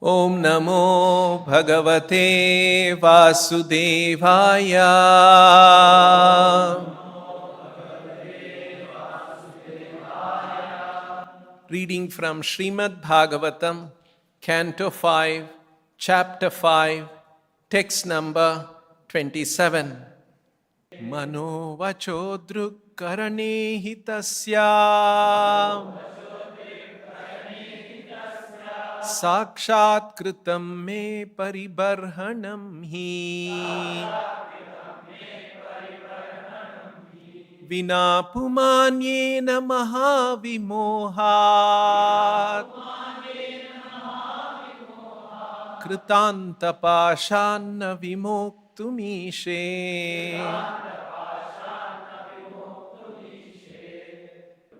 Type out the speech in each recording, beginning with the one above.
Om Namo Bhagavate Vasudevaya. Reading from Srimad Bhagavatam, Canto 5, Chapter 5, Text number 27. Mano vacho drukkarane hitasya Sakshat kritam me paribarhanam hi Vina pumanyena mahavimohat Kritanta pashanna vimoktumishe.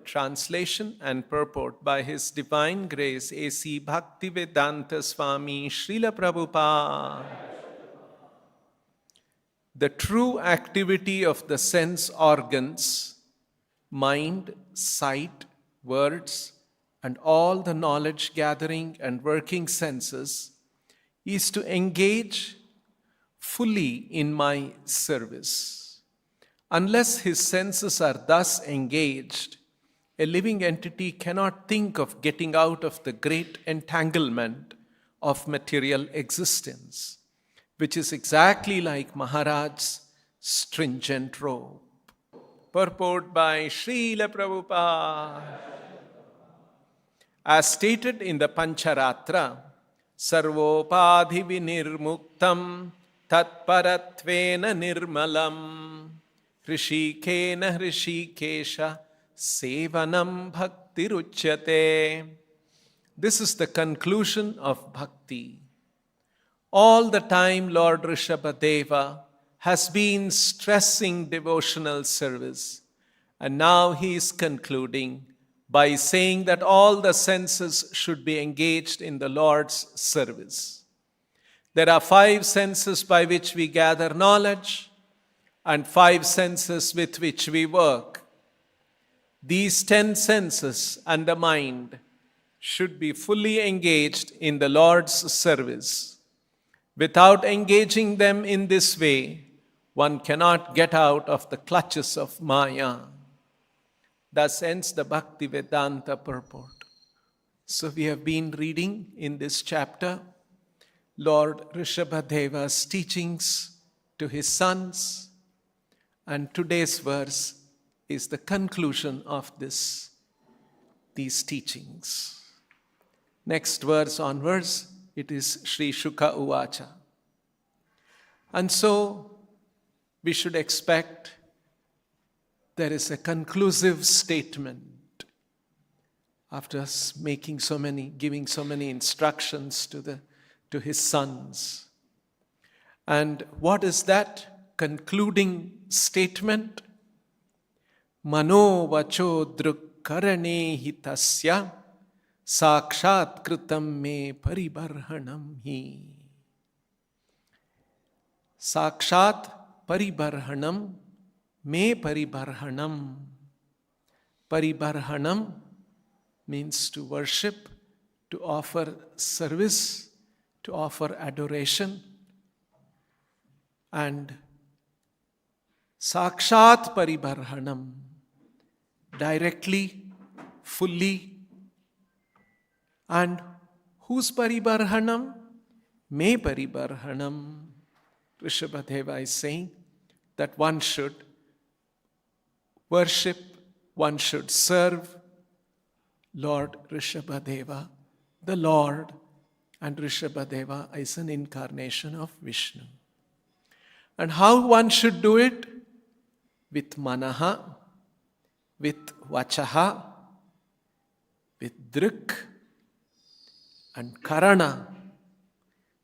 Translation and purport by His Divine Grace A.C. Bhaktivedanta Swami Srila Prabhupada. The true activity of the sense organs, mind, sight, words, and all the knowledge gathering and working senses is to engage fully in my service. Unless his senses are thus engaged, a living entity cannot think of getting out of the great entanglement of material existence, which is exactly like Maharaj's stringent rope. Purport by Srila Prabhupada. As stated in the Pancharatra, Sarvopadhi vinirmuktam tatparatvena nirmalam Hrishikena Hrishikesha Sevanam Bhaktiruchyate. This is the conclusion of Bhakti. All the time Lord Rishabhadeva has been stressing devotional service, and now he is concluding by saying that all the senses should be engaged in the Lord's service. There are 5 senses by which we gather knowledge and 5 senses with which we work. These 10 senses and the mind should be fully engaged in the Lord's service. Without engaging them in this way, one cannot get out of the clutches of Maya. Thus ends the Bhaktivedanta purport. So we have been reading in this chapter Lord Rishabhadeva's teachings to his sons, and today's verse is the conclusion of these teachings. Next verse onwards, it is Sri Shuka Uvacha. And so, we should expect there is a conclusive statement after giving so many instructions to his sons. And what is that concluding statement? Mano vacho drukkarane hitasya sakshat kritam me paribarhanam hi. Sakshat paribarhanam me paribarhanam. Paribarhanam means to worship, to offer service, to offer adoration. And sakshat paribarhanam, directly, fully. And whose paribarhanam? Me paribarhanam. Rishabhadeva is saying that one should worship, one should serve Lord Rishabhadeva, the Lord, and Rishabhadeva is an incarnation of Vishnu. And how one should do it? With manaha, with vachaha, with drik, and karana.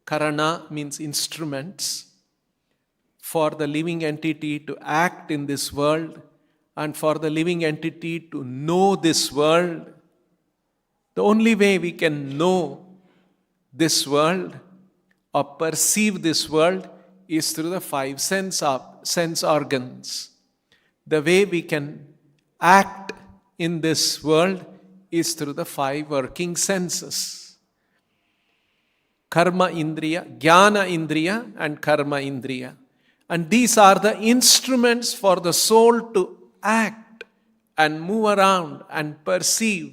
Karana means instruments for the living entity to act in this world and for the living entity to know this world. The only way we can know this world or perceive this world is through the 5 sense organs. The way we can act in this world is through the 5 working senses. karma indriya, jnana indriya and karma indriya. And these are the instruments for the soul to act and move around and perceive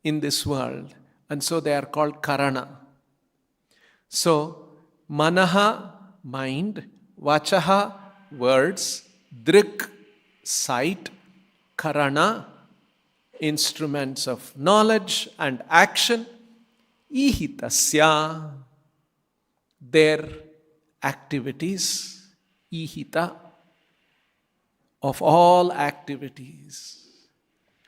in this world. And so they are called karana. So, manaha, mind, vachaha, words, drik, sight, karana, instruments of knowledge and action, ihitasya, their activities, ihita, of all activities.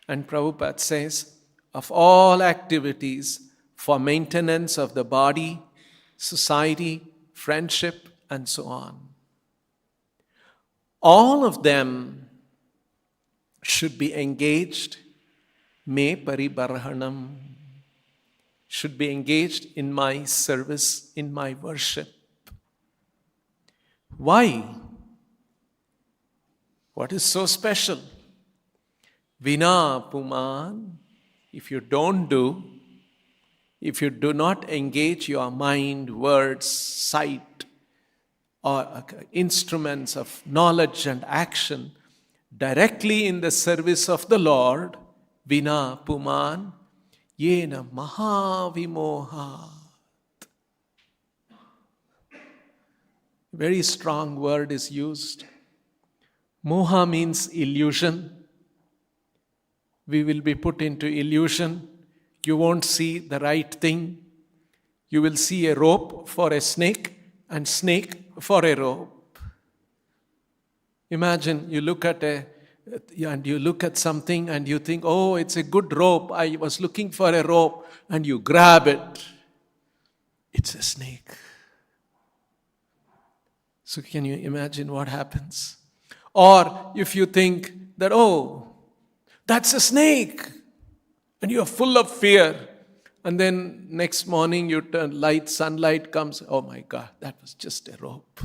And Prabhupada says, of all activities for maintenance of the body, society, friendship, and so on. All of them should be engaged, me paribarhanam, should be engaged in my service, in my worship. Why? What is so special? Vina puman, if you do not engage your mind, words, sight, or instruments of knowledge and action directly in the service of the Lord, vina puman, yena mahavimoha. Very strong word is used. Moha means illusion. We will be put into illusion. You won't see the right thing. You will see a rope for a snake and snake for a rope. Imagine you look at something and you think, oh, it's a good rope. I was looking for a rope, and you grab it. It's a snake. So can you imagine what happens? Or if you think that, oh, that's a snake, and you're full of fear, and then next morning you turn sunlight comes, oh my God, that was just a rope.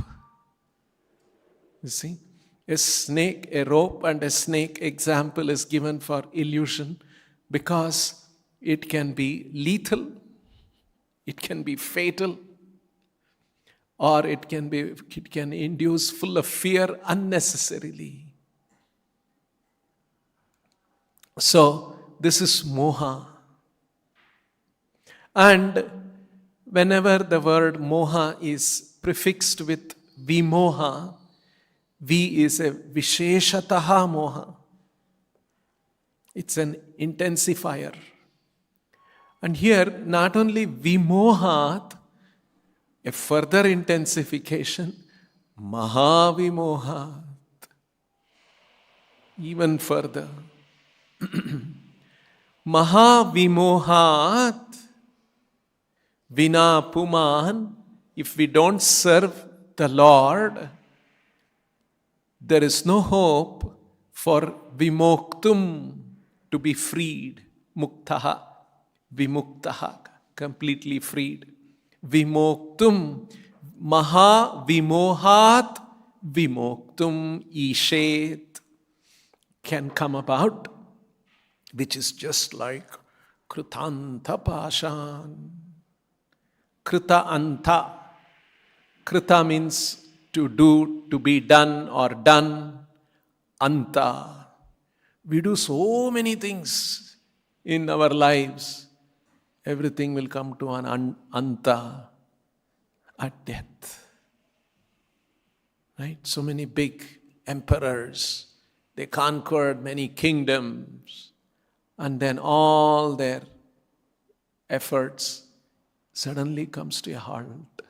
You see? A snake, a rope and a snake example is given for illusion because it can be lethal, it can be fatal, or it can induce full of fear unnecessarily. So, this is moha. And whenever the word moha is prefixed with vimoha, V is a visheshataha moha. It's an intensifier. And here, not only vimohat, a further intensification, mahavimohat, even further. Mahavimohat, vina puman, if we don't serve the Lord, there is no hope for vimoktum, to be freed. Muktaha, vimuktaha, completely freed. Vimoktum, maha vimohat, vimoktum ishet, can come about, which is just like krutanta pashan. Krita anta. Krita means to do, to be done or done. Anta. We do so many things in our lives. Everything will come to an anta, at death. Right? So many big emperors, they conquered many kingdoms, and then all their efforts suddenly comes to a halt.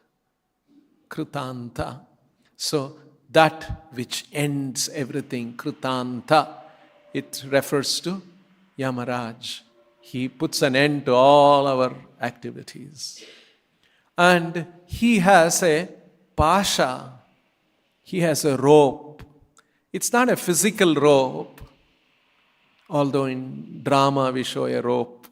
Krutanta. So that which ends everything, krutanta, it refers to Yamaraj. He puts an end to all our activities. And he has a pasha. He has a rope. It's not a physical rope, although in drama we show a rope.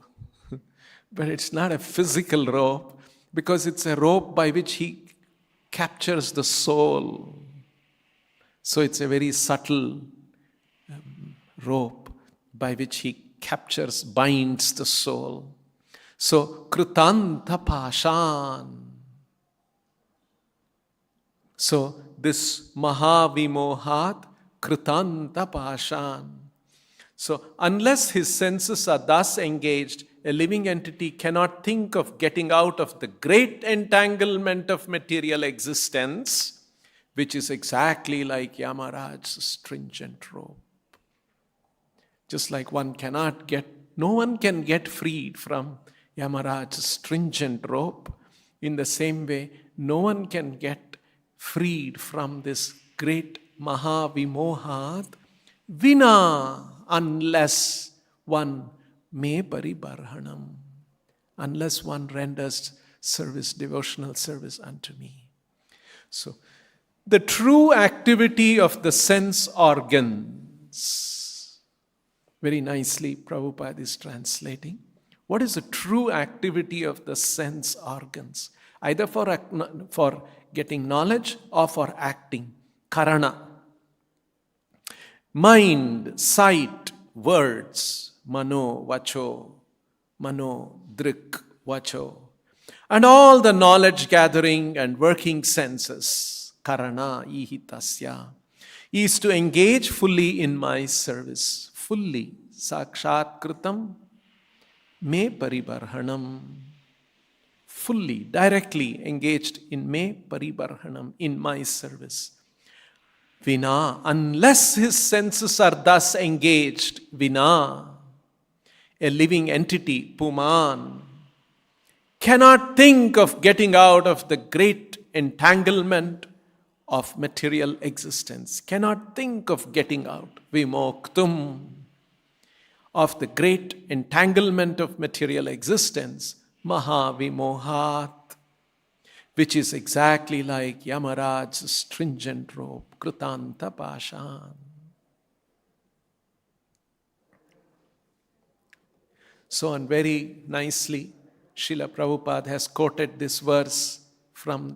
But it's not a physical rope because it's a rope by which he captures the soul. So it's a very subtle rope by which he binds the soul. So, Krutanta Pashan. So, this Mahavimohat Krutanta Pashan. So, unless his senses are thus engaged, a living entity cannot think of getting out of the great entanglement of material existence, which is exactly like Yamaraj's stringent rope. Just like no one can get freed from Yamaraj's stringent rope, in the same way, no one can get freed from this great Mahavimohat Vina, unless one me paribarhanam, unless one renders service, devotional service unto me. So, the true activity of the sense organs, very nicely Prabhupada is translating. What is the true activity of the sense organs? Either for getting knowledge or for acting. Karana. Mind, sight, words, mano, vacho, mano, drik, vacho, and all the knowledge gathering and working senses, karana ihitasya, is to engage fully in my service. Fully, sakshat kritam, me paribarhanam. Fully, directly engaged in me paribarhanam, in my service. Vina, unless his senses are thus engaged, Vina, a living entity, Puman, cannot think of getting out of the great entanglement of material existence, cannot think of getting out, Vimoktum, of the great entanglement of material existence, Mahavimohat, which is exactly like Yamaraj's stringent rope, Krutanta Pashan. So, and very nicely, Srila Prabhupada has quoted this verse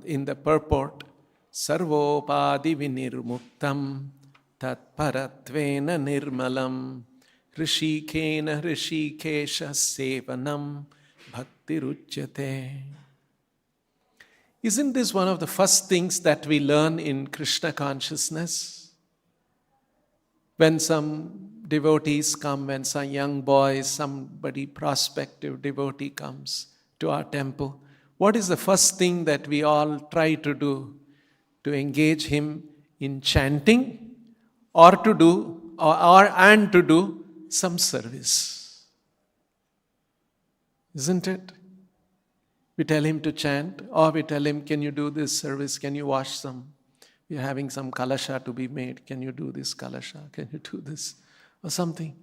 in the purport, Sarvopadi vinirmuktam tat paratvena nirmalam rishikena rishikesha sevanam bhaktiruchyate. Isn't this one of the first things that we learn in Krishna consciousness? When some devotees come, when some young boy, somebody prospective devotee comes to our temple, what is the first thing that we all try to do? To engage him in chanting or to do some service. Isn't it? We tell him to chant, or we tell him, can you do this service? Can you wash some? We're having some kalasha to be made. Can you do this kalasha? Can you do this? Or something.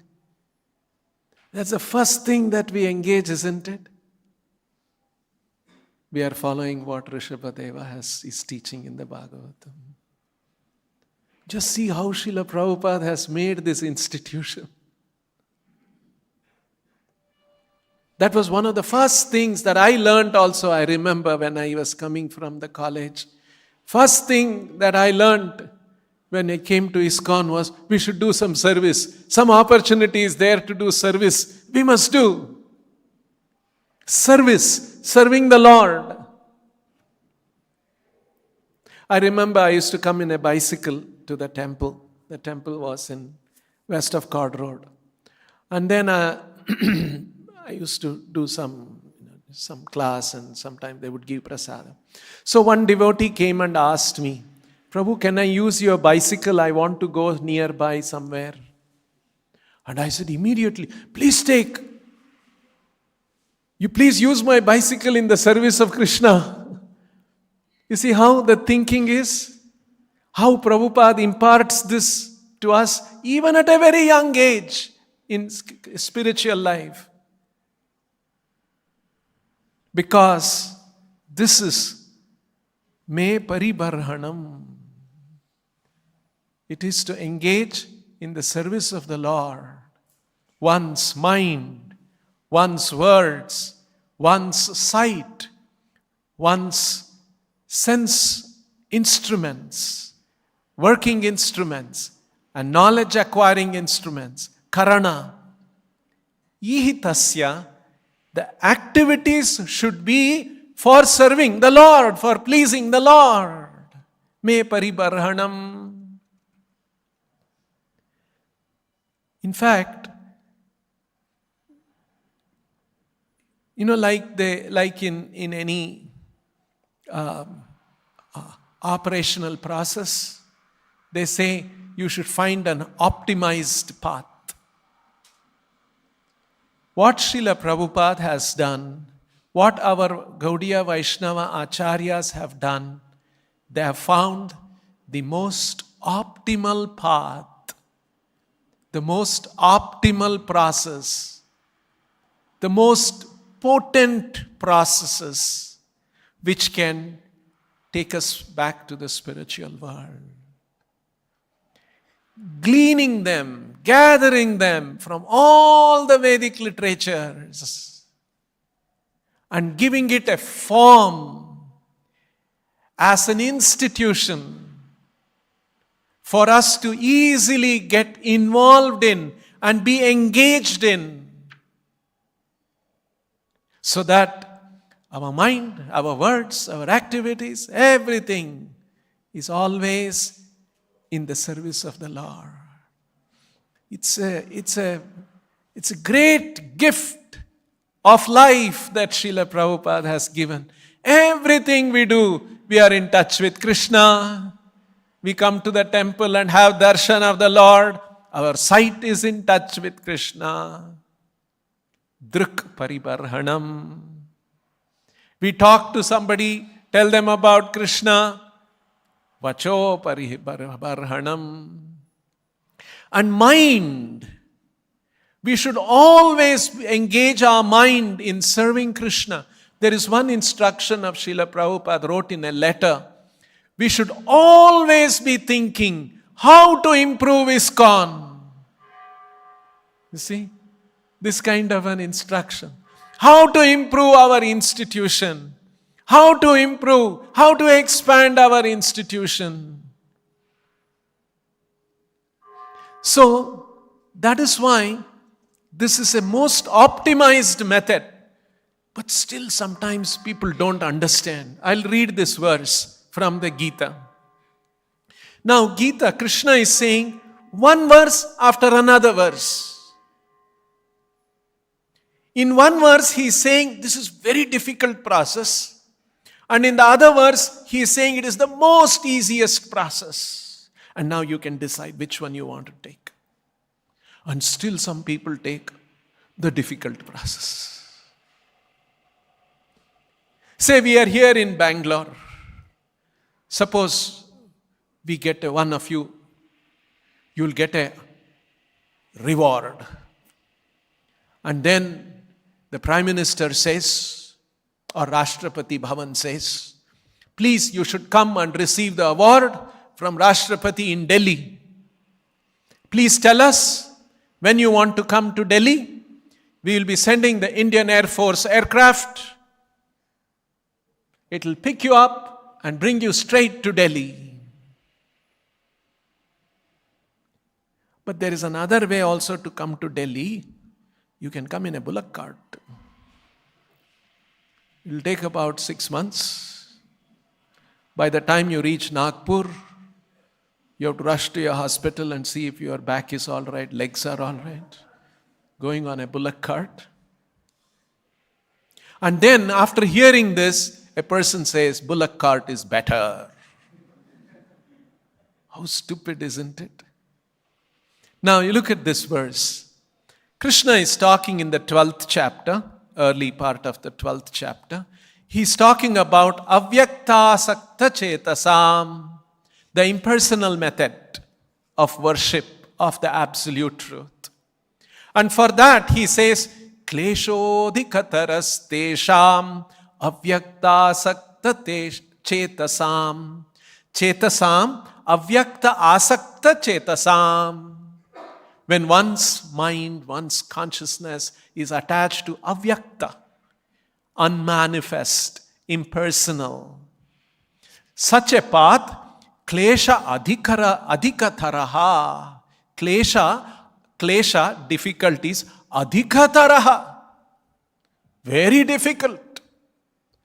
That's the first thing that we engage, isn't it? We are following what Rishabhadeva is teaching in the Bhagavatam. Just see how Srila Prabhupada has made this institution. That was one of the first things that I learned also, I remember when I was coming from the college. First thing that I learned when I came to ISKCON was, we should do some service. Some opportunity is there to do service. We must do. Service, serving the Lord. I remember I used to come in a bicycle to the temple. The temple was in west of Cord Road. And then I used to do some class, and sometimes they would give prasadam. So one devotee came and asked me, Prabhu, can I use your bicycle? I want to go nearby somewhere. And I said immediately, please take. You please use my bicycle in the service of Krishna. You see how the thinking is? How Prabhupada imparts this to us even at a very young age in spiritual life. Because this is me paribarhanam. It is to engage in the service of the Lord. One's mind, one's words, one's sight, one's sense instruments, working instruments, and knowledge acquiring instruments. Karana. Ihitasya The activities should be for serving the Lord, for pleasing the Lord. Me paribarhanam. In fact, like in any operational process, they say you should find an optimized path. What Srila Prabhupada has done, what our Gaudiya Vaishnava Acharyas have done, they have found the most optimal path, the most optimal process, the most potent processes which can take us back to the spiritual world. Gleaning them, gathering them from all the Vedic literatures and giving it a form as an institution for us to easily get involved in and be engaged in, so that our mind, our words, our activities, everything is always in the service of the Lord. It's a great gift of life that Srila Prabhupada has given. Everything we do, we are in touch with Krishna. We come to the temple and have darshan of the Lord. Our sight is in touch with Krishna. Druk paribarhanam. We talk to somebody, tell them about Krishna. Vacho paribarhanam. And mind. We should always engage our mind in serving Krishna. There is one instruction of Srila Prabhupada wrote in a letter. We should always be thinking how to improve ISKCON. You see? This kind of an instruction. How to improve our institution. How to improve, how to expand our institution. So, that is why this is a most optimized method. But still sometimes people don't understand. I'll read this verse from the Gita. Now Gita, Krishna is saying one verse after another verse. In one verse he is saying this is very difficult process. And in the other verse he is saying it is the most easiest process. And now you can decide which one you want to take. And still some people take the difficult process. Say we are here in Bangalore. Suppose we get one of you, you'll get a reward. And then the Prime Minister says, or Rashtrapati Bhavan says, please you should come and receive the award from Rashtrapati in Delhi. Please tell us when you want to come to Delhi. We will be sending the Indian Air Force aircraft. It will pick you up and bring you straight to Delhi. But there is another way also to come to Delhi. You can come in a bullock cart. It will take about 6 months. By the time you reach Nagpur, you have to rush to your hospital and see if your back is all right, legs are all right. Going on a bullock cart. And then after hearing this, a person says, bullock cart is better. How stupid, isn't it? Now you look at this verse. Krishna is talking in the 12th chapter, early part of the 12th chapter. He's talking about avyakta sakta chetasam, the impersonal method of worship of the absolute truth. And for that he says, kleshodhikataras tesham avyakta sakta chetasam. Chetasam avyakta asakta chetasam. When one's mind, one's consciousness is attached to avyakta, unmanifest, impersonal, such a path, klesha adhikataraha, klesha, difficulties, adhikataraha, Very difficult.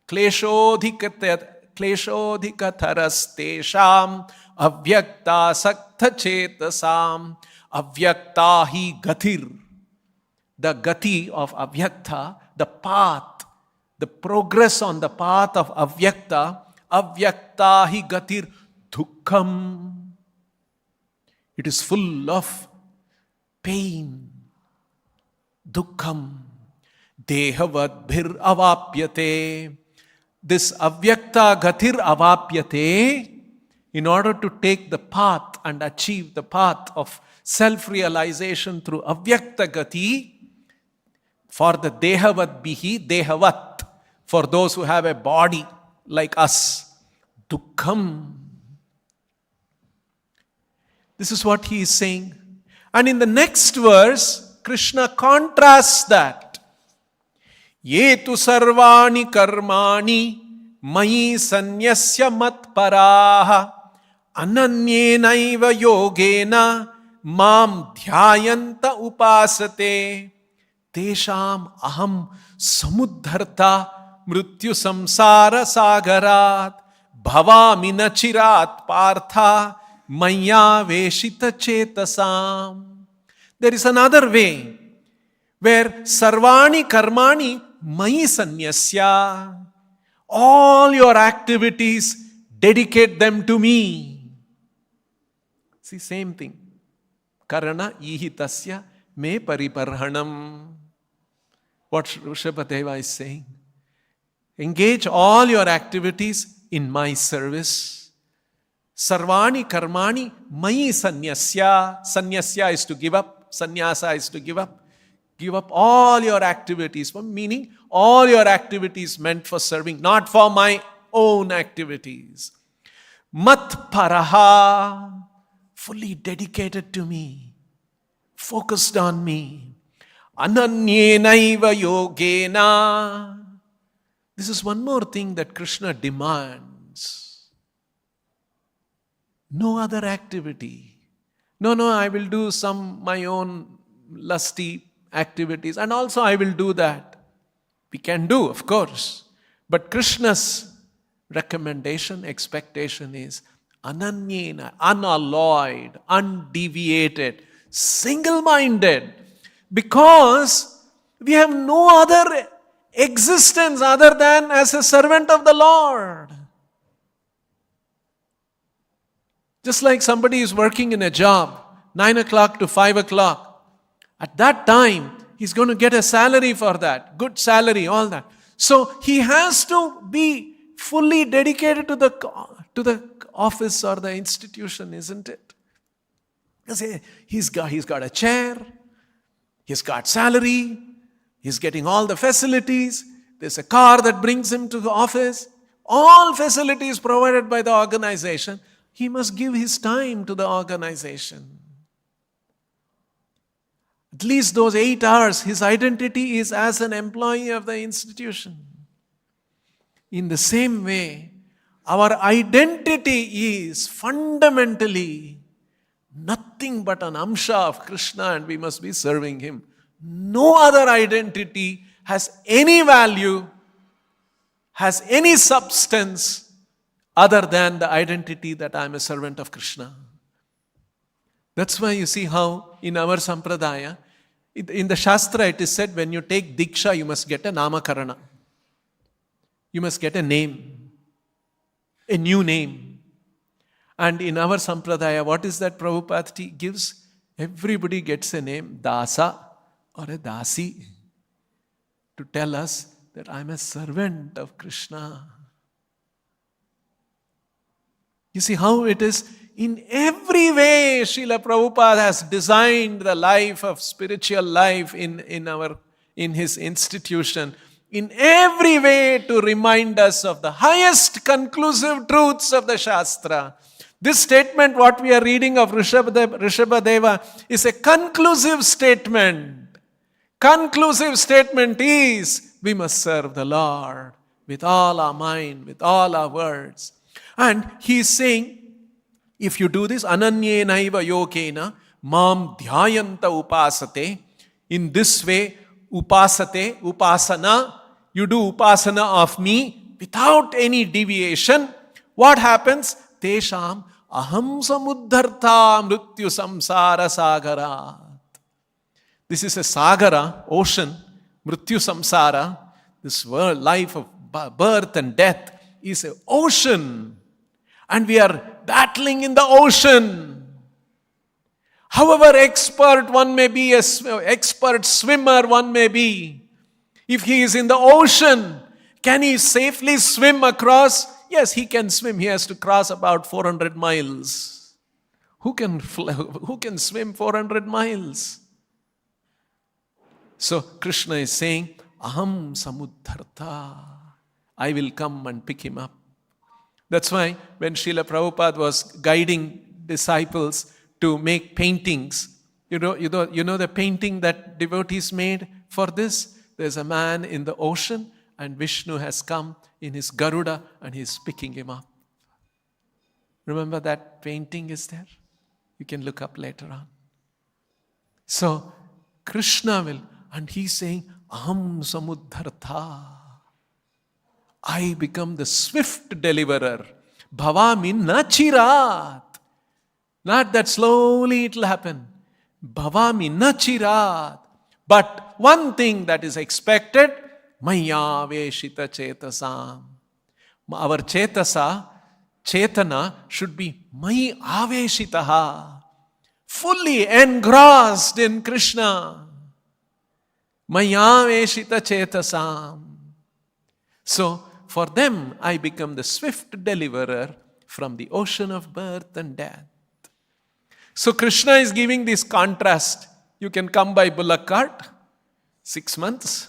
Kleshodhikatarastesham avyakta sakta chetasam avyakta hi gatir. The gati of avyakta, the path, the progress on the path of avyakta, avyakta hi gatir dukkham. It is full of pain. Dukkham. Dehavadbhir avapyate. This avyakta gatir avapyate, in order to take the path and achieve the path of self-realization through avyakta gati, for the dehavadbihi, dehavat, for those who have a body like us, dukkham. This is what he is saying. And in the next verse, Krishna contrasts that. Ye tu sarvani karmani mayi sanyasya matparaha ananyenaiva yogena mam dhyayanta upasate tesham aham samudharta mrityu samsara sagarat bhavami nachirat partha maya veshita chetasam. There is another way where sarvani karmani mayi sanyasya. All your activities, dedicate them to me. See, same thing. Karana ihitasya me pariparhanam. What Rishabhadeva is saying. Engage all your activities in my service. Sarvani karmani mayi sanyasya. Sanyasya is to give up. Sannyasa is to give up. Give up all your activities, meaning all your activities meant for serving, not for my own activities. Mat paraha, fully dedicated to me, focused on me. Ananyenaiva yogena. This is one more thing that Krishna demands. No other activity. No, I will do my own lusty activities, and also I will do that. We can do, of course. But Krishna's recommendation, expectation is ananyena, unalloyed, undeviated, single-minded. Because we have no other existence other than as a servant of the Lord. Just like somebody is working in a job, 9 o'clock to 5 o'clock. At that time, he's going to get a salary for that. Good salary, all that. So he has to be fully dedicated to the office or the institution, isn't it? Because he's got a chair, he's got salary, he's getting all the facilities, there's a car that brings him to the office, all facilities provided by the organization. He must give his time to the organization. At least those 8 hours, his identity is as an employee of the institution. In the same way, our identity is fundamentally nothing but an amsha of Krishna, and we must be serving him. No other identity has any value, has any substance other than the identity that I am a servant of Krishna. That's why you see how in our sampradaya, in the Shastra it is said when you take Diksha, you must get a Namakarana. You must get a name, a new name. And in our sampradaya, what is that Prabhupada gives? Everybody gets a name, Dasa or a Dasi, to tell us that I am a servant of Krishna. You see how it is? In every way, Srila Prabhupada has designed the life of spiritual life in his institution, in every way to remind us of the highest conclusive truths of the Shastra. This statement, what we are reading of Rishabhadeva, is a conclusive statement. Conclusive statement is, we must serve the Lord with all our mind, with all our words. And he is saying, if you do this, ananyenaiva yogena mam dhyayanta upasate, in this way, upasate, upasana, you do upasana of me without any deviation, what happens? Tesham aham samuddharta mrityu samsara sagara. This is a sagara, ocean, mrityu samsara. This world, life of birth and death is an ocean. And we are battling in the ocean. However expert one may be, expert swimmer one may be, if he is in the ocean, can he safely swim across? Yes, he can swim. He has to cross about 400 miles. Who can swim 400 miles? So Krishna is saying, Aham samuddharta. I will come and pick him up. That's why when Srila Prabhupada was guiding disciples to make paintings, you know the painting that devotees made for this? There's a man in the ocean and Vishnu has come in his Garuda and he's picking him up. Remember that painting is there? You can look up later on. So Krishna will, and he's saying, Aham samuddharta. I become the swift deliverer. Bhavami nachirat. Not that slowly it will happen. Bhavami nachirat. But one thing that is expected, maya veshita chetasam. Our chetana should be mai aveshitaha. Fully engrossed in Krishna. Maya veshita chetasam. So, for them, I become the swift deliverer from the ocean of birth and death. So, Krishna is giving this contrast. You can come by bullock cart, 6 months.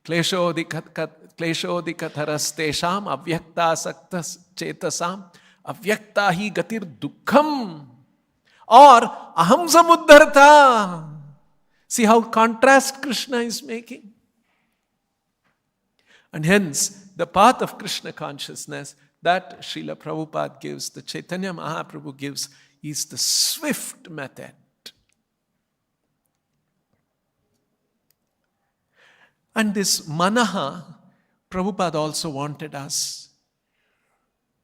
Kleshodikatharastesham avyakta saktas chetasam avyakta hi gatir dukkham. Or aham samuddharta. See how contrast Krishna is making. And hence, the path of Krishna consciousness that Srila Prabhupada gives, the Chaitanya Mahaprabhu gives, is the swift method. And this manaha, Prabhupada also wanted us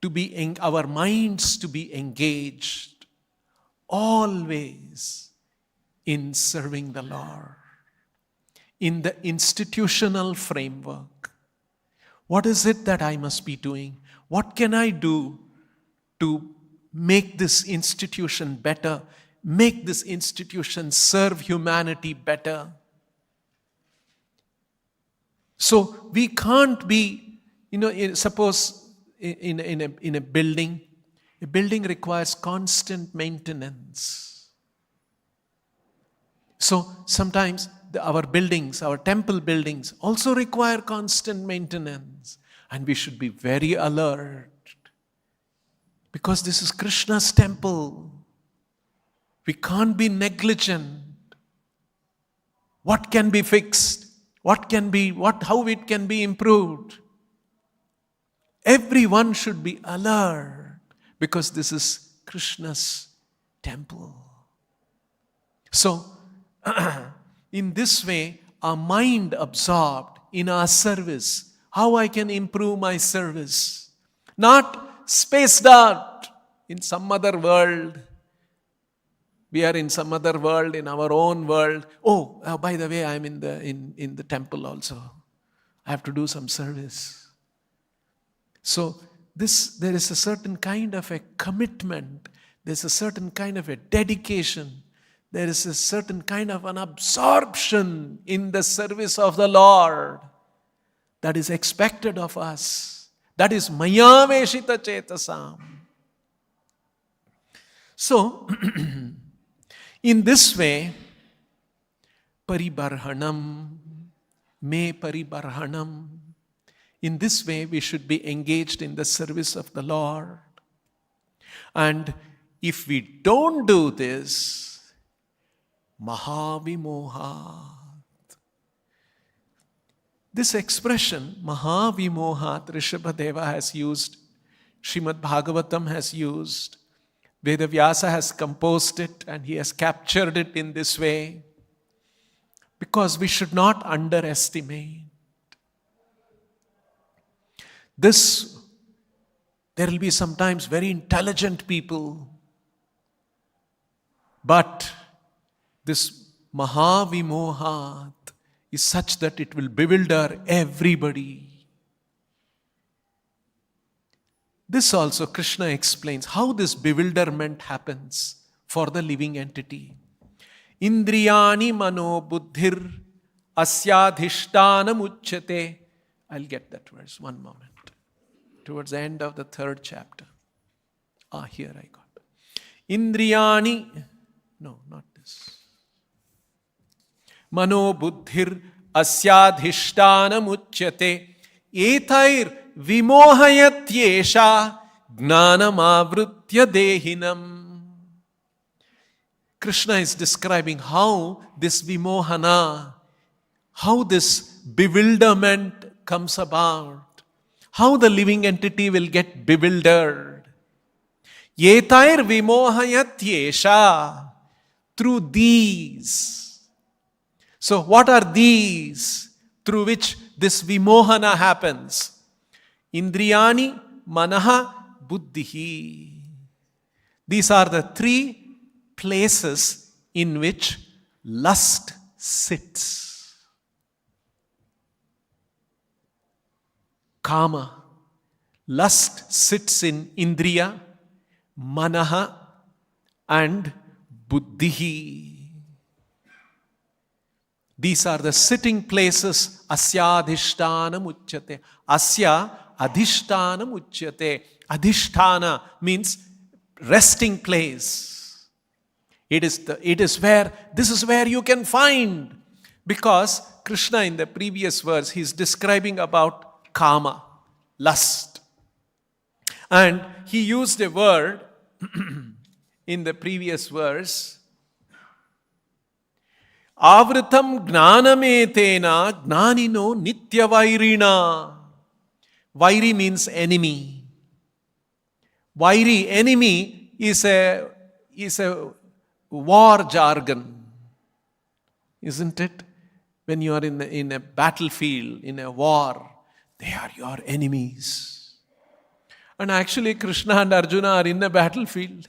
to be, our minds to be engaged always in serving the Lord, in the institutional framework. What is it that I must be doing? What can I do to make this institution better? Make this institution serve humanity better? So we can't be, suppose in a building requires constant maintenance. So sometimes our buildings, our temple buildings also require constant maintenance. And we should be very alert. Because this is Krishna's temple. We can't be negligent. What can be fixed? How it can be improved? Everyone should be alert. Because this is Krishna's temple. So, in this way, our mind absorbed in our service. How I can improve my service. Not spaced out in some other world. We are in some other world, in our own world. Oh, by the way, I'm in the temple also. I have to do some service. So, there is a certain kind of a commitment. There's a certain kind of a dedication. There is a certain kind of an absorption in the service of the Lord that is expected of us. That is maya veshita chetasam. So, in this way, paribarhanam, me paribarhanam. In this way, we should be engaged in the service of the Lord. And if we don't do this, Mahavimohat. This expression, Mahavimohat, Rishabhadeva has used, Srimad Bhagavatam has used, Vedavyasa has composed it and he has captured it in this way. Because we should not underestimate. There will be sometimes very intelligent people, but this Mahavimohat is such that it will bewilder everybody. This also Krishna explains how this bewilderment happens for the living entity. Indriyani mano buddhir asyadhishtanam uchyate. I'll get that verse, one moment. Towards the end of the 3rd chapter. Here I got it. Indriyani, no, not this. Mano buddhir asyadhishtanam uchyate etair vimohayatyesha gnanam avritya dehinam. Krishna is describing how this vimohana, how this bewilderment comes about. How the living entity will get bewildered. Yetair vimohayatyesha. Through these. So what are these through which this vimohana happens? Indriyani, manaha, buddhihi. These are the 3 places in which lust sits. Kama. Lust sits in Indriya, Manaha and Buddhihi. These are the sitting places. Asya adhishtanam uchyate. Asya adhishtanam uchyate. Adhisthana means resting place. This is where you can find. Because Krishna in the previous verse, he is describing about Kama, lust. And he used a word in the previous verse. Avritam gnanametena gnanino nityavairina. Vairi means enemy. Vairi, enemy, is a war jargon. Isn't it? When you are in a battlefield, in a war, they are your enemies. And actually Krishna and Arjuna are in a battlefield.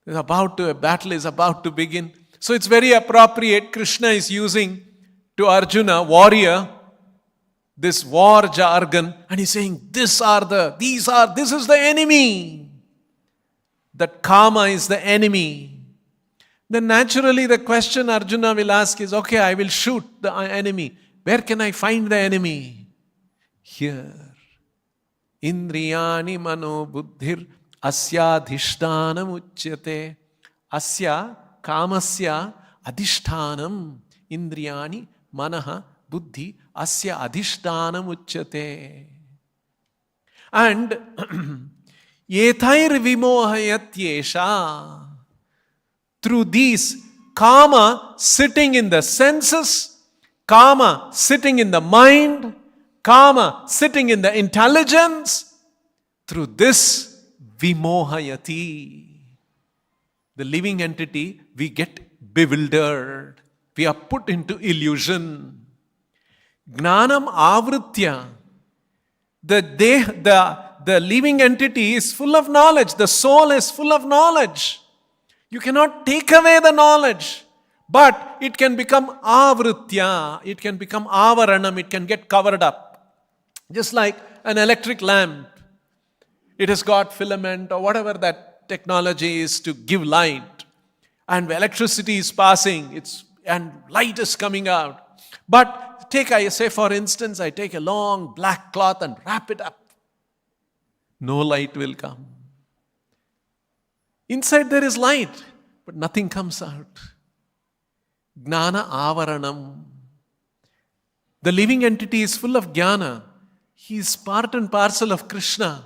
A battle is about to begin. So it's very appropriate. Krishna is using to Arjuna, warrior, this war jargon, and he's saying, this is the enemy. That Kama is the enemy. Then naturally the question Arjuna will ask is, okay, I will shoot the enemy. Where can I find the enemy? Here. Indriyani mano buddhir asya adhishtanam uchyate. Asya kamasya adhishtanam. Indriyani manaha buddhi asya adhishtanam uchyate. And yethair vimohayatyesha. Through these, Kama sitting in the senses, Kama sitting in the mind, Kama sitting in the intelligence, through this vimohayati, the living entity, we get bewildered. We are put into illusion. Gnanam avritya. The living entity is full of knowledge. The soul is full of knowledge. You cannot take away the knowledge. But it can become avritya, it can become avaranam, it can get covered up. Just like an electric lamp. It has got filament or whatever that technology is to give light. And electricity is passing, and light is coming out. But for instance, I take a long black cloth and wrap it up. No light will come. Inside there is light, but nothing comes out. Gnana avaranam. The living entity is full of jnana. He is part and parcel of Krishna.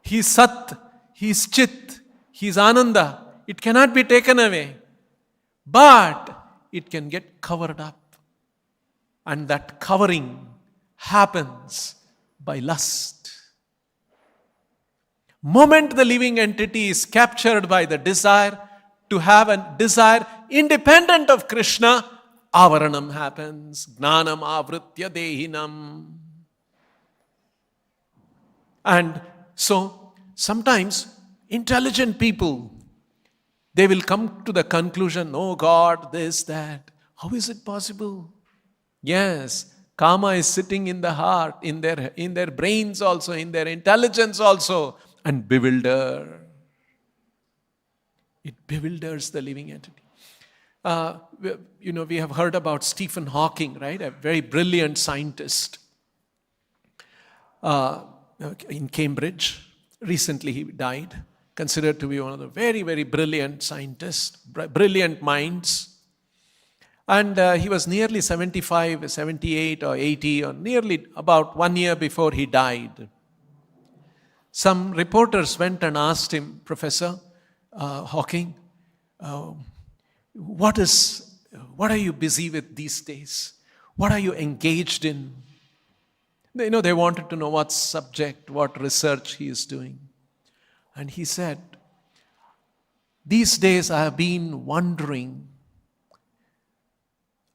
He is Sat. He is Chit. He is Ananda. It cannot be taken away. But it can get covered up. And that covering happens by lust. Moment the living entity is captured by the desire to have a desire independent of Krishna, avaranam happens. Gnanam avritya dehinam. And so sometimes intelligent people, they will come to the conclusion, oh God, this, that. How is it possible? Yes, karma is sitting in the heart, in their brains also, in their intelligence also, and bewilder. It bewilders the living entity. We have heard about Stephen Hawking, right? A very brilliant scientist in Cambridge. Recently he died, considered to be one of the very, very brilliant scientists, brilliant minds. And he was nearly 75, 78 or 80, or nearly about 1 year before he died. Some reporters went and asked him, Professor Hawking, what are you busy with these days? What are you engaged in? They wanted to know what subject, what research he is doing. And he said, these days I have been wondering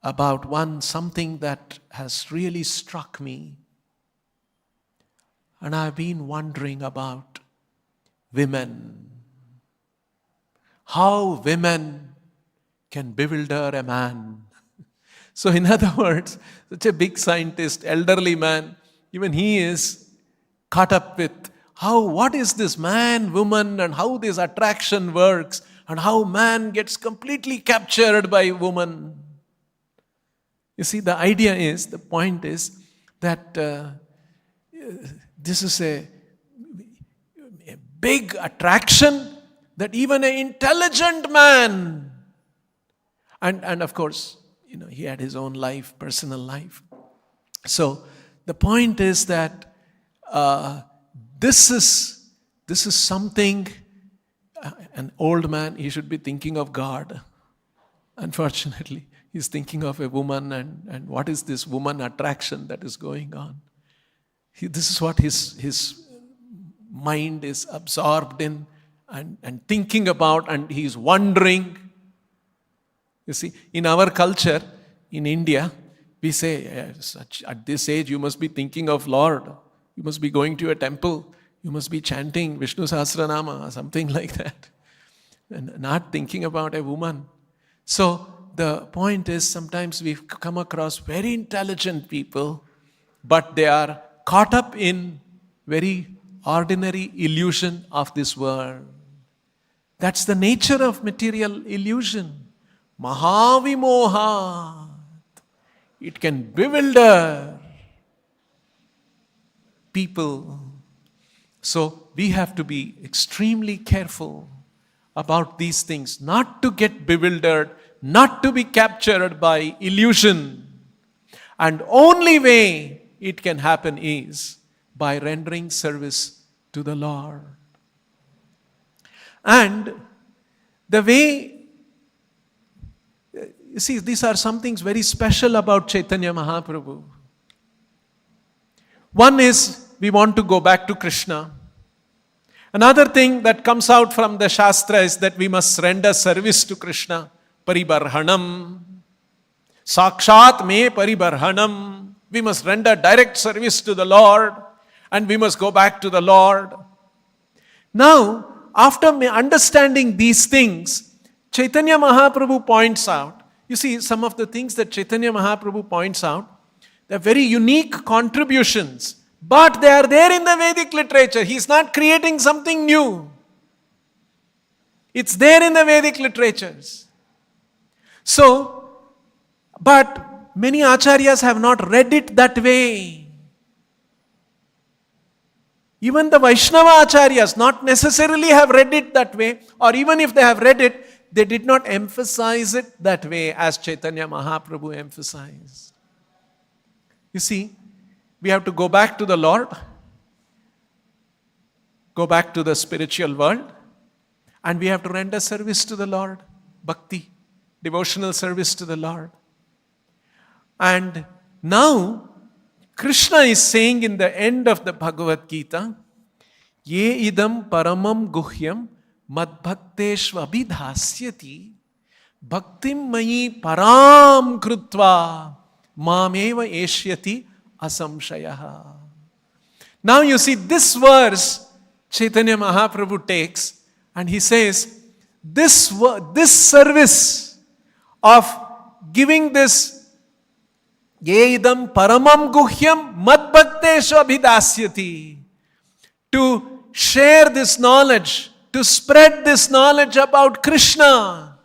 about something that has really struck me. And I have been wondering about women. How women can bewilder a man. So in other words, such a big scientist, elderly man, even he is caught up with what is this man, woman, and how this attraction works, and how man gets completely captured by woman. You see, the point is that this is a big attraction that even an intelligent man, and of course, he had his own life, personal life. So the point is that this is something, an old man, he should be thinking of God. Unfortunately, he's thinking of a woman and what is this woman attraction that is going on. This is what his mind is absorbed in and thinking about, and he's wondering. You see, in our culture, in India, we say, at this age, you must be thinking of Lord. You must be going to a temple. You must be chanting Vishnu Sahasranama or something like that. And not thinking about a woman. So the point is, sometimes we've come across very intelligent people, but they are caught up in very ordinary illusion of this world. That's the nature of material illusion. Mahavimoha. It can bewilder people. So we have to be extremely careful about these things, not to get bewildered, not to be captured by illusion. And only way it can happen is by rendering service to the Lord. And the way, you see, these are some things very special about Chaitanya Mahaprabhu. One is, we want to go back to Krishna. Another thing that comes out from the Shastra is that we must render service to Krishna. Paribarhanam. Sakshat me paribarhanam. We must render direct service to the Lord. And we must go back to the Lord. Now, after understanding these things, Chaitanya Mahaprabhu points out, you see, some of the things that Chaitanya Mahaprabhu points out, they're very unique contributions, but they are there in the Vedic literature. He's not creating something new. It's there in the Vedic literatures. So, but many acharyas have not read it that way. Even the Vaishnava acharyas not necessarily have read it that way, or even if they have read it, they did not emphasize it that way as Chaitanya Mahaprabhu emphasized. You see, we have to go back to the Lord, go back to the spiritual world, and we have to render service to the Lord, bhakti, devotional service to the Lord. And now, Krishna is saying in the end of the Bhagavad Gita, Ye idam paramam guhyam madbhakteshva abhidhasyati bhaktim mayi param krutva mameva eshyati asamshayaha. Now you see this verse, Chaitanya Mahaprabhu takes and he says, this service of giving this Yeidam paramam guhyam madbhakteshu abhidasyati, to share this knowledge, to spread this knowledge about Krishna,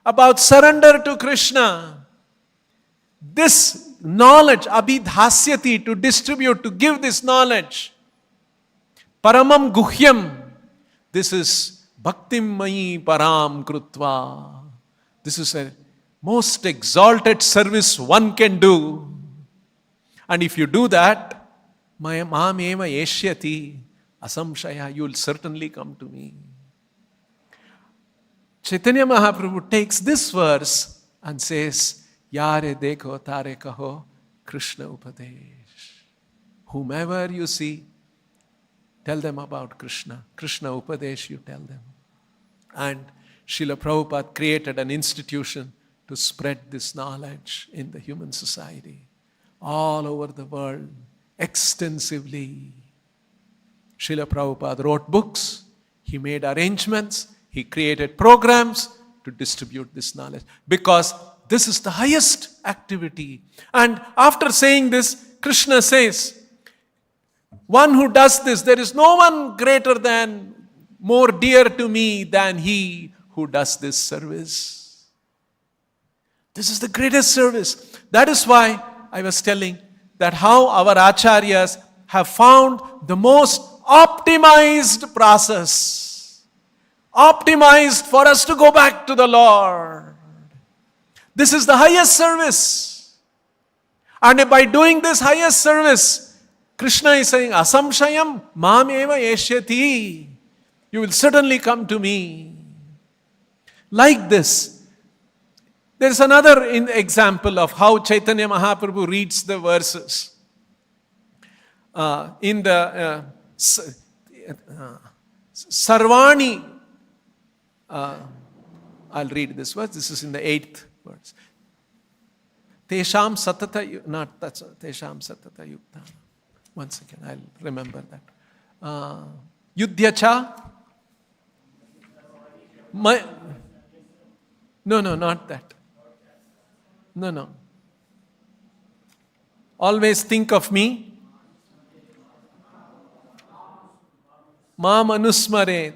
about surrender to Krishna. This knowledge, abhidhasyati, to distribute, to give this knowledge. Paramam guhyam. This is bhaktim mayi param krutva. This is a most exalted service one can do. And if you do that, maam eva yeshyati asamshaya, you will certainly come to me. Chaitanya Mahaprabhu takes this verse and says, Yare dekho tare kaho Krishna upadesh. Whomever you see, tell them about Krishna. Krishna upadesh, you tell them. And Srila Prabhupada created an institution to spread this knowledge in the human society. All over the world, extensively. Srila Prabhupada wrote books, he made arrangements, he created programs to distribute this knowledge. Because this is the highest activity. And after saying this, Krishna says, one who does this, there is no one greater than, more dear to me than he who does this service. This is the greatest service. That is why I was telling that how our acharyas have found the most optimized process. Optimized for us to go back to the Lord. This is the highest service. And by doing this highest service, Krishna is saying, Asamshayam mam eva yeshyati. You will certainly come to me. Like this. There is another example of how Chaitanya Mahaprabhu reads the verses. In the Sarvani, I'll read this verse. This is in the 8th verse. Tesham satata, not that's Tesham satata yukta. One second, I'll remember that. Yudhyacha. No, not that. No. Always think of me. Mam anusmare.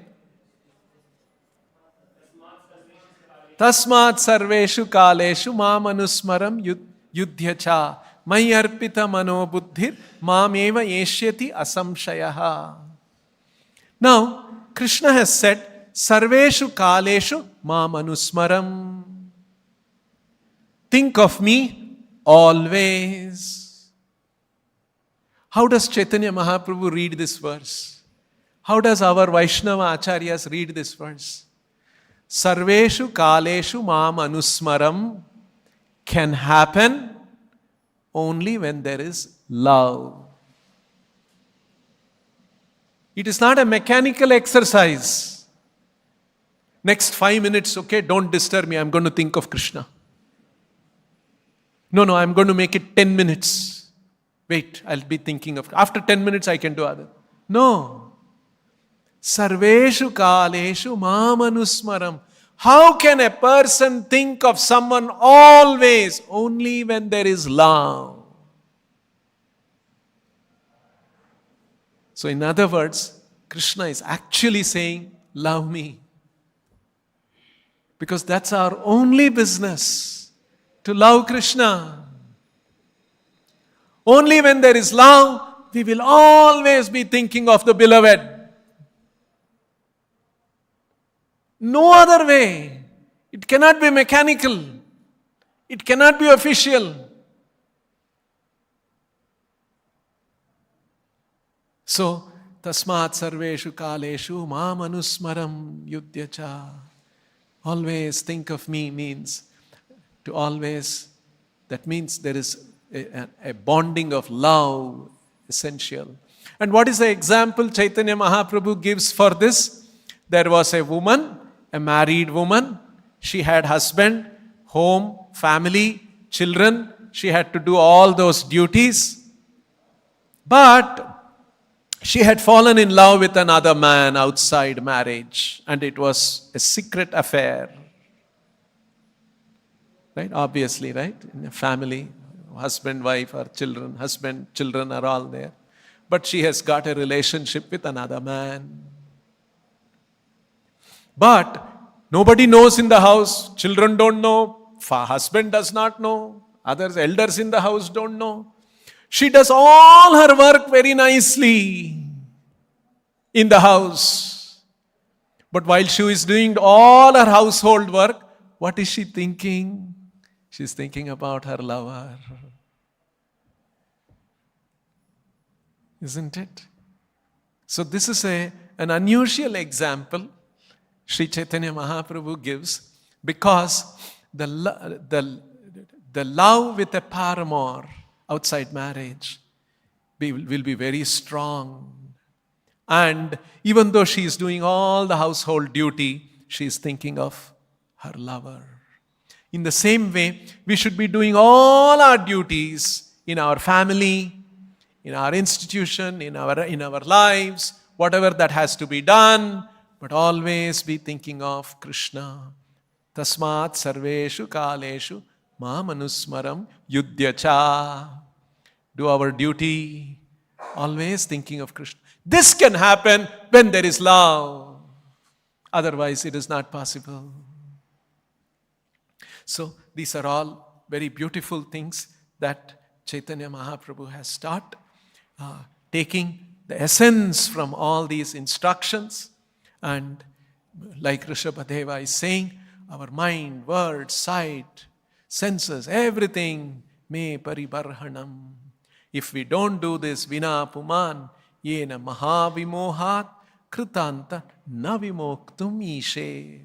Tasmat sarveshu kaleshu mam anusmaram yudhyacha. Mai arpita mano buddhir mam eva yeshyati asamshayaha. Now, Krishna has said, sarveshu kaleshu mam anusmaram. Think of me always. How does Chaitanya Mahaprabhu read this verse? How does our Vaishnava Acharyas read this verse? Sarveshu kaleshu mam anusmaram can happen only when there is love. It is not a mechanical exercise. Next 5 minutes, okay, don't disturb me, I'm going to think of Krishna. No, I'm going to make it 10 minutes. Wait, I'll be thinking of, after 10 minutes I can do other. No. Sarveshu kaleshu mamanusmaram. How can a person think of someone always? Only when there is love. So in other words, Krishna is actually saying, love me. Because that's our only business, to love Krishna. Only when there is love, we will always be thinking of the beloved. No other way. It cannot be mechanical. It cannot be official. So, tasmat sarveshu kaleshu mam anusmaram yudhyacha. Always think of me means to always, that means there is a bonding of love essential. And what is the example Chaitanya Mahaprabhu gives for this? There was a woman, a married woman. She had husband, home, family, children. She had to do all those duties. But She had fallen in love with another man outside marriage, and it was a secret affair. Right? Obviously, right? In a family, husband, wife, or children, husband, children are all there. But she has got a relationship with another man. But nobody knows in the house. Children don't know. Husband does not know. Others, elders in the house don't know. She does all her work very nicely in the house. But while she is doing all her household work, what is she thinking? She's thinking about her lover. Isn't it? So this is an unusual example Sri Chaitanya Mahaprabhu gives, because the love with a paramour outside marriage will be very strong. And even though she is doing all the household duty, she is thinking of her lover. In the same way, we should be doing all our duties in our family, in our institution, in our lives, whatever that has to be done, but always be thinking of Krishna. Tasmat sarveshu kaleshu mam anusmaram yudhyacha. Do our duty, always thinking of Krishna. This can happen when there is love. Otherwise, it is not possible. So, these are all very beautiful things that Chaitanya Mahaprabhu has taught, taking the essence from all these instructions. And like Rishabhadeva is saying, our mind, words, sight, senses, everything may paribarhanam. If we don't do this, vina puman, yena mahavimohat kritanta navimoktum ishet.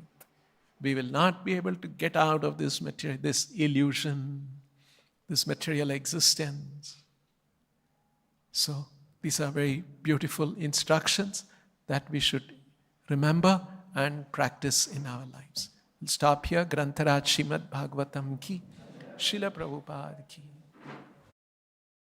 We will not be able to get out of this material, this illusion, this material existence. So these are very beautiful instructions that we should remember and practice in our lives. We'll stop here. Grantaraj Srimad Bhagavatam ki, Srila Prabhupada ki.